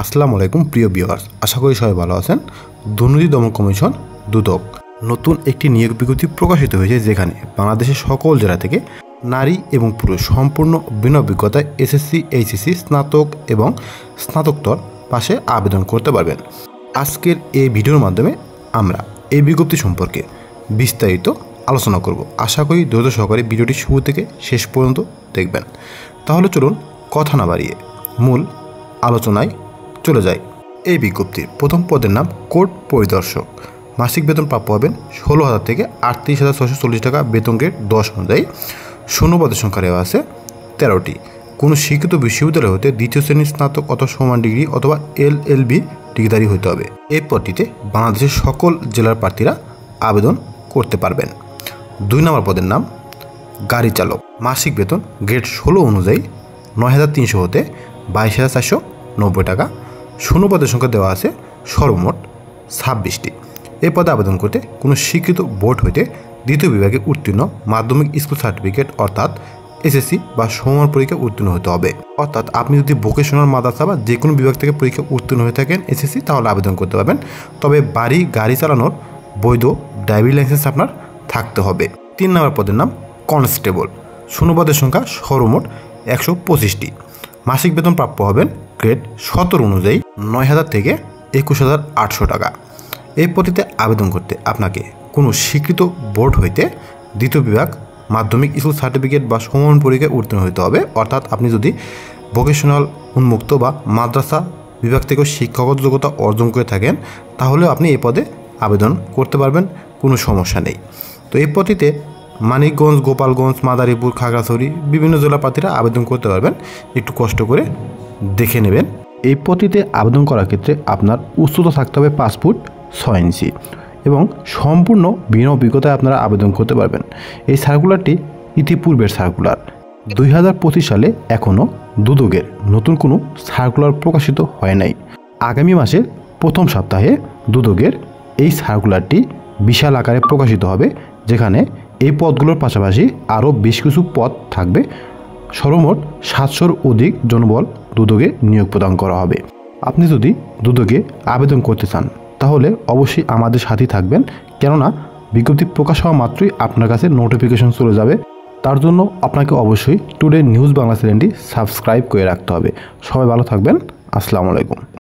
আসসালামু আলাইকুম প্রিয় ভিউয়ার্স, আশা করি সবাই ভালো আছেন। দুর্নীতি দমন কমিশন দুদক নতুন একটি নিয়োগ বিজ্ঞপ্তি প্রকাশিত হয়েছে, যেখানে বাংলাদেশের সকল জেলা থেকে নারী এবং পুরুষ সম্পূর্ণ বিনা অভিজ্ঞতায় এসএসসি, এইচএসসি, স্নাতক এবং স্নাতকোত্তর পাশে আবেদন করতে পারবেন। আজকের এই ভিডিওর মাধ্যমে আমরা এই বিজ্ঞপ্তি সম্পর্কে বিস্তারিত আলোচনা করব। আশা করি ধৈর্য সহকারে ভিডিওটি শুরু থেকে শেষ পর্যন্ত দেখবেন। তাহলে চলুন কথা না বাড়িয়ে মূল আলোচনায় চলে যায়। এই বিজ্ঞপ্তির প্রথম পদের নাম কোর্ট পরিদর্শক। মাসিক বেতন প্রাপ্য হবেন 16,000 থেকে 38,640 টাকা, বেতন গ্রেড 10 অনুযায়ী। শূন্য পদের সংখ্যা দেওয়া আছে 13টি। কোনো শিক্ষিত বিশ্ববিদ্যালয় হতে দ্বিতীয় শ্রেণীর স্নাতক অথবা সমান ডিগ্রি অথবা LLB ডিগ্রিধারী হতে হবে। এই পদটিতে বাংলাদেশের সকল জেলার প্রার্থীরা আবেদন করতে পারবেন। 2 নম্বর পদের নাম গাড়ি চালক। মাসিক বেতন গ্রেড 16 অনুযায়ী 9,300 হতে 22,490 টাকা। শূন্য পদের সংখ্যা দেওয়া আছে সর্বমোট 26টি। এই পদে আবেদন করতে কোনো স্বীকৃত বোর্ড হইতে দ্বিতীয় বিভাগে উত্তীর্ণ, মাধ্যমিক স্কুল সার্টিফিকেট অর্থাৎ এসএসসি বা সমমান পরীক্ষা উত্তীর্ণ হতে হবে। অর্থাৎ আপনি যদি ভোকেশনাল মাদ্রাসা বা যে কোনো বিভাগ থেকে পরীক্ষা উত্তীর্ণ হয়ে থাকেন এসএসসি, তাহলে আবেদন করতে পারবেন। তবে গাড়ি চালানোর বৈধ ড্রাইভিং লাইসেন্স আপনার থাকতে হবে। 3 নম্বর পদের নাম কনস্টেবল। শূন্য পদের সংখ্যা সর্বমোট 125টি। মাসিক বেতন প্রাপ্য হবেন গ্রেড 17 অনুযায়ী 9,000 থেকে 21,800 টাকা। এই পদটিতে আবেদন করতে আপনাকে কোনো স্বীকৃত বোর্ড হইতে দ্বিতীয় বিভাগ, মাধ্যমিক স্কুল সার্টিফিকেট বা সমমান পরীক্ষায় উত্তীর্ণ হতে হবে। অর্থাৎ আপনি যদি ভোকেশনাল উন্মুক্ত বা মাদ্রাসা বিভাগ থেকেও শিক্ষাগত যোগ্যতা অর্জন করে থাকেন, তাহলেও আপনি এই পদে আবেদন করতে পারবেন, কোনো সমস্যা নেই। তো এই পদটিতে মানিকগঞ্জ, গোপালগঞ্জ, মাদারীপুর, খাগড়াছড়ি বিভিন্ন জেলা প্রার্থীরা আবেদন করতে পারবেন। একটু কষ্ট করে দেখে নেবেন। এই পদটিতে আবেদন করার ক্ষেত্রে আপনার উচ্চতা থাকতে হবে 5 ফুট 6 ইঞ্চি এবং সম্পূর্ণ বিনা অভিজ্ঞতায় আপনারা আবেদন করতে পারবেন। এই সার্কুলারটি ইতিপূর্বের সার্কুলার। 2025 সালে এখনও দুদকের নতুন কোনো সার্কুলার প্রকাশিত হয় নাই। আগামী মাসের প্রথম সপ্তাহে দুদকের এই সার্কুলারটি বিশাল আকারে প্রকাশিত হবে, যেখানে এই পদগুলোর পাশাপাশি আরও বেশ কিছু পদ থাকবে। সর্বমোট 700-র অধিক জনবল দুদকে নিয়োগ প্রদান করা হবে। আপনি যদি দুদকে আবেদন করতে চান তাহলে অবশ্যই আমাদের সাথেই থাকবেন, কেননা বিজ্ঞপ্তি প্রকাশ হওয়া মাত্রই আপনার কাছে নোটিফিকেশন চলে যাবে। তার জন্য আপনাকে অবশ্যই টুডে নিউজ বাংলা চ্যানেলটি সাবস্ক্রাইব করে রাখতে হবে। সবাই ভালো থাকবেন। আসসালামু আলাইকুম।